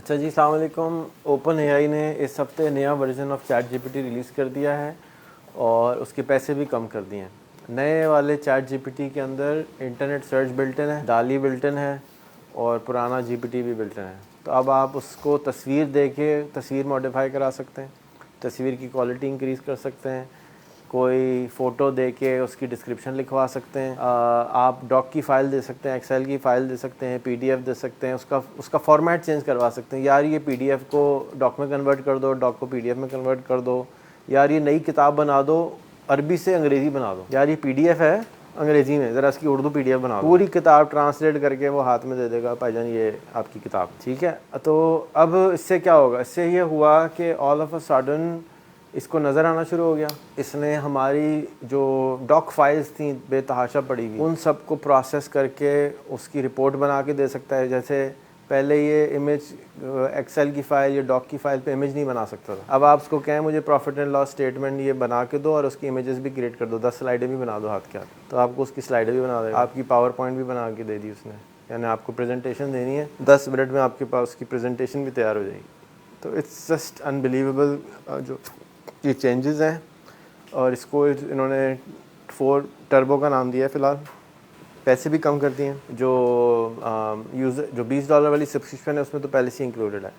اچھا جی، السلام علیکم۔ اوپن اے آئی نے اس ہفتے نیا version of ChatGPT release کر دیا ہے اور اس کے پیسے بھی کم کر دیے ہیں۔ نئے والے چیٹ جی پی ٹی کے اندر انٹرنیٹ سرچ بلٹن ہے، ڈالی بلٹن ہے اور پرانا جی پی ٹی بھی بلٹن ہے۔ تو اب آپ اس کو تصویر دے کے تصویر ماڈیفائی کرا سکتے ہیں، تصویر کی کوالٹی انکریز کر سکتے ہیں، کوئی فوٹو دے کے اس کی ڈسکرپشن لکھوا سکتے ہیں، آپ ڈاک کی فائل دے سکتے ہیں، ایکسل کی فائل دے سکتے ہیں، پی ڈی ایف دے سکتے ہیں، اس کا فارمیٹ چینج کروا سکتے ہیں۔ یار یہ پی ڈی ایف کو ڈاک میں کنورٹ کر دو، ڈاک کو پی ڈی ایف میں کنورٹ کر دو، یار یہ نئی کتاب بنا دو، عربی سے انگریزی بنا دو، یار یہ پی ڈی ایف ہے انگریزی میں، ذرا اس کی اردو پی ڈی ایف بنا دو۔ پوری کتاب ٹرانسلیٹ کر کے وہ ہاتھ میں دے دے گا، بھائی جان یہ آپ کی کتاب، ٹھیک ہے۔ تو اب اس سے کیا ہوگا؟ اس سے یہ ہوا کہ آل آف اے سڈن اس کو نظر آنا شروع ہو گیا۔ اس نے ہماری جو ڈاک فائلز تھیں بے تحاشا پڑی ہوئی، ان سب کو پروسیس کر کے اس کی رپورٹ بنا کے دے سکتا ہے۔ جیسے پہلے یہ امیج ایکسل کی فائل یا ڈاک کی فائل پہ امیج نہیں بنا سکتا تھا، اب آپ اس کو کہیں مجھے پروفٹ اینڈ لاس اسٹیٹمنٹ یہ بنا کے دو اور اس کی امیجز بھی کریٹ کر دو، 10 سلائیڈیں بھی بنا دو ہاتھ کے ہاتھ، تو آپ کو اس کی سلائیڈیں بھی بنا دے گا۔ آپ کی پاور پوائنٹ بھی بنا کے دے دی اس نے، یعنی آپ کو پریزنٹیشن دینی ہے، 10 منٹ میں آپ کے پاس اس کی پریزنٹیشن بھی تیار ہو جائے گی۔ تو اٹس جسٹ انبلیویبل جو یہ چینجز ہیں، اور اس کو انہوں نے 4 ٹربو کا نام دیا ہے۔ فی الحال پیسے بھی کم کر دیے ہیں۔ جو یوزر جو $20 والی سبسکرپشن ہے اس میں تو پہلے سے انکلوڈیڈ ہے۔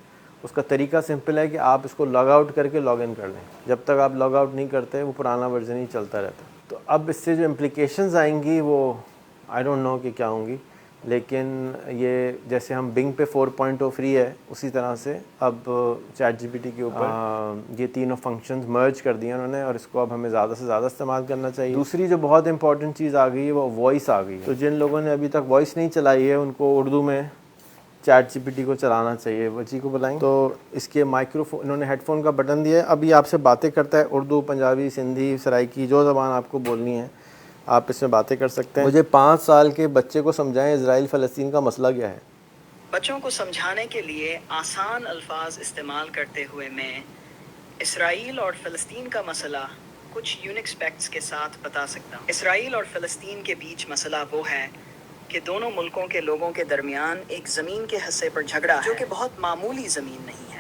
اس کا طریقہ سمپل ہے کہ آپ اس کو لاگ آؤٹ کر کے لاگ ان کر لیں، جب تک آپ لاگ آؤٹ نہیں کرتے وہ پرانا ورژن ہی چلتا رہتا ہے۔ تو اب اس سے جو امپلیکیشنز آئیں گی وہ آئی ڈونٹ نو کہ کیا ہوں گی، لیکن یہ جیسے ہم بنگ پہ 4.0 فری ہے، اسی طرح سے اب چیٹ جی پی ٹی کے اوپر یہ تینوں فنکشنز مرج کر دیے انہوں نے، اور اس کو اب ہمیں زیادہ سے زیادہ استعمال کرنا چاہیے۔ دوسری جو بہت امپورٹنٹ چیز آ گئی ہے وہ وائس آ گئی ہے۔ تو جن لوگوں نے ابھی تک وائس نہیں چلائی ہے ان کو اردو میں چیٹ جی پی ٹی کو چلانا چاہیے۔ بچی کو بلائیں۔ تو اس کے مائکرو فون انہوں نے ہیڈ فون کا بٹن دیا ہے، اب یہ آپ سے باتیں کرتا ہے، اردو، پنجابی، سندھی، سرائکی، جو زبان آپ کو بولنی ہے آپ اس میں باتیں کر سکتے ہیں۔ مجھے 5 سال کے بچے کو سمجھائیں اسرائیل فلسطین کا مسئلہ کیا ہے۔ بچوں کو سمجھانے کے لیے آسان الفاظ استعمال کرتے ہوئے میں اسرائیل اور فلسطین کا مسئلہ کچھ یونیک اسپیکٹس کے ساتھ بتا سکتا ہوں۔ اسرائیل اور فلسطین کے بیچ مسئلہ وہ ہے کہ دونوں ملکوں کے لوگوں کے درمیان ایک زمین کے حصے پر جھگڑا ہے، جو کہ بہت معمولی زمین نہیں ہے۔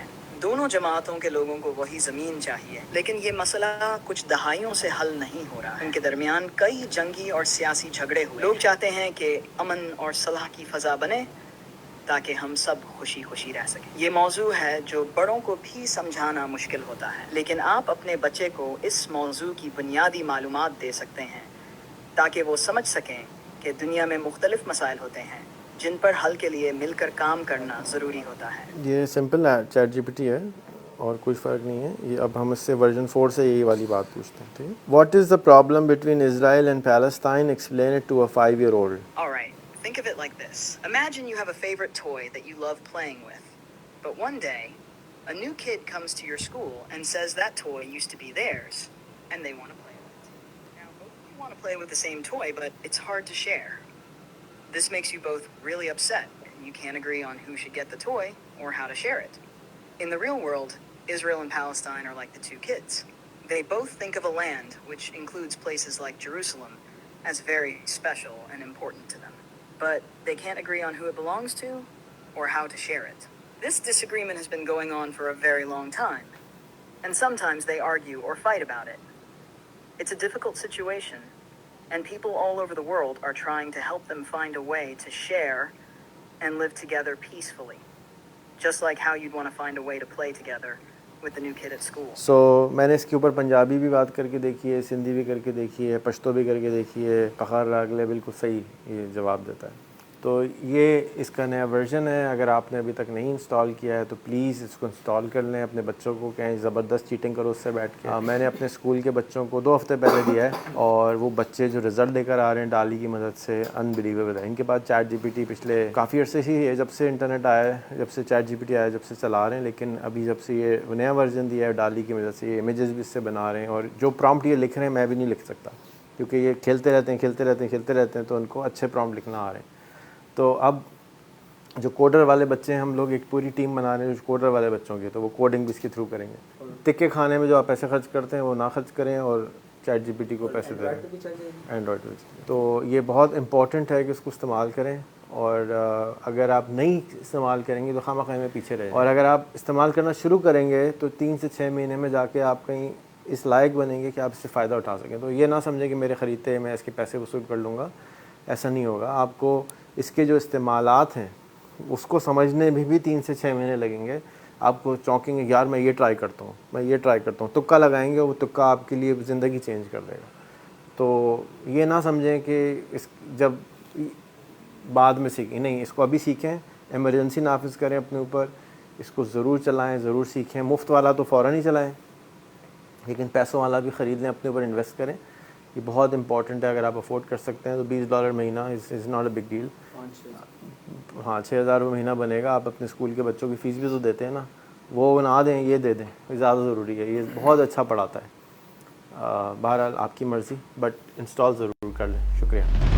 دونوں جماعتوں کے لوگوں کو وہی زمین چاہیے، لیکن یہ مسئلہ کچھ دہائیوں سے حل نہیں ہو رہا ہے۔ ان کے درمیان کئی جنگی اور سیاسی جھگڑے ہوئے۔ لوگ چاہتے ہیں کہ امن اور صلح کی فضا بنے تاکہ ہم سب خوشی خوشی رہ سکیں۔ یہ موضوع ہے جو بڑوں کو بھی سمجھانا مشکل ہوتا ہے، لیکن آپ اپنے بچے کو اس موضوع کی بنیادی معلومات دے سکتے ہیں تاکہ وہ سمجھ سکیں کہ دنیا میں مختلف مسائل ہوتے ہیں جن پر حل کے لیے مل کر کام کرنا ضروری ہوتا ہے۔ یہ سمپل ہے، چیٹ جی پی ٹی ہے اور کوئی فرق نہیں ہے۔ یہ اب ہم اس سے ورژن 4 سے یہی والی بات پوچھتے ہیں، ٹھیک ہے۔ What is the problem between Israel and Palestine, explain it to a 5-year-old۔ Alright, think of it like this. Imagine you have a favorite toy that you love playing with. But one day, a new kid comes to your school and says that toy used to be theirs, and they want to play with it. Now, both of you want to play with the same toy, but it's hard to share. This makes you both really upset, and you can't agree on who should get the toy or how to share it. In the real world, Israel and Palestine are like the two kids. They both think of a land, which includes places like Jerusalem, as very special and important to them. But they can't agree on who it belongs to or how to share it. This disagreement has been going on for a very long time, and sometimes they argue or fight about it. It's a difficult situation, and people all over the world are trying to help them find a way to share and live together peacefully, just like how you'd want to find a way to play together with the new kid at school. سو میں نے اس کے اوپر پنجابی بھی بات کر کے دیکھی ہے، سندھی بھی کر کے دیکھی ہے، پشتو بھی کر کے دیکھی ہے، فخر راگلے بالکل صحیح یہ جواب دیتا ہے۔ تو یہ اس کا نیا ورژن ہے، اگر آپ نے ابھی تک نہیں انسٹال کیا ہے تو پلیز اس کو انسٹال کر لیں، اپنے بچوں کو کہیں زبردست چیٹنگ کرو اس سے بیٹھ کے۔ میں نے اپنے اسکول کے بچوں کو 2 ہفتے پہلے دیا ہے، اور وہ بچے جو رزلٹ لے کر آ رہے ہیں ڈالی کی مدد سے، انبلیویبل ہے۔ ان کے پاس چیٹ جی پی ٹی پچھلے کافی عرصے سے ہی ہے، جب سے انٹرنیٹ آیا ہے، جب سے چیٹ جی پی ٹی آیا ہے، جب سے چلا رہے ہیں، لیکن ابھی جب سے یہ نیا ورژن دیا ہے ڈالی کی مدد سے، یہ امیجز بھی اس سے بنا رہے ہیں، اور جو پرامپٹ یہ لکھ رہے ہیں میں بھی نہیں لکھ سکتا، کیونکہ یہ کھیلتے رہتے ہیں تو ان کو اچھے پرامپٹ لکھنا آ رہے ہیں۔ تو اب جو کوڈر والے بچے ہیں، ہم لوگ ایک پوری ٹیم بنا رہے ہیں جو کوڈر والے بچوں کی، تو وہ کوڈنگ بھی اس کے تھرو کریں گے۔ ٹکے کھانے میں جو آپ پیسے خرچ کرتے ہیں وہ نہ خرچ کریں، اور چیٹ جی پی ٹی کو پیسے دیں، اینڈرائڈ پہ۔ تو یہ بہت امپورٹنٹ ہے کہ اس کو استعمال کریں، اور اگر آپ نہیں استعمال کریں گے تو خواہ میں پیچھے رہیں، اور اگر آپ استعمال کرنا شروع کریں گے تو 3 سے 6 مہینے میں جا کے آپ کہیں اس لائق بنیں گے کہ آپ اس سے فائدہ اٹھا سکیں. تو یہ نہ سمجھیں کہ میرے خریدتے میں اس کے پیسے وصول کر لوں گا، ایسا نہیں ہوگا. آپ کو اس کے جو استعمالات ہیں اس کو سمجھنے میں بھی 3 سے 6 مہینے لگیں گے. آپ کو چونکیں گے یار میں یہ ٹرائی کرتا ہوں، میں یہ ٹرائی کرتا ہوں، تکا لگائیں گے، وہ تکا آپ کے لیے زندگی چینج کر دے گا. تو یہ نہ سمجھیں کہ اس جب بعد میں سیکھیں، نہیں، اس کو ابھی سیکھیں، ایمرجنسی نافذ کریں اپنے اوپر، اس کو ضرور چلائیں، ضرور سیکھیں. مفت والا تو فوراً ہی چلائیں، لیکن پیسوں والا بھی خرید لیں، اپنے اوپر انویسٹ کریں. یہ بہت امپورٹنٹ ہے. اگر آپ افورڈ کر سکتے ہیں تو $20 مہینہ is not a big deal. ہاں 6,000 روپے مہینہ بنے گا. آپ اپنے اسکول کے بچوں کی فیس بھی تو دیتے ہیں نا، وہ نہ دیں، یہ دے دیں، یہ زیادہ ضروری ہے. یہ بہت اچھا پڑھاتا ہے. بہرحال آپ کی مرضی، بٹ انسٹال ضرور کر لیں. شکریہ.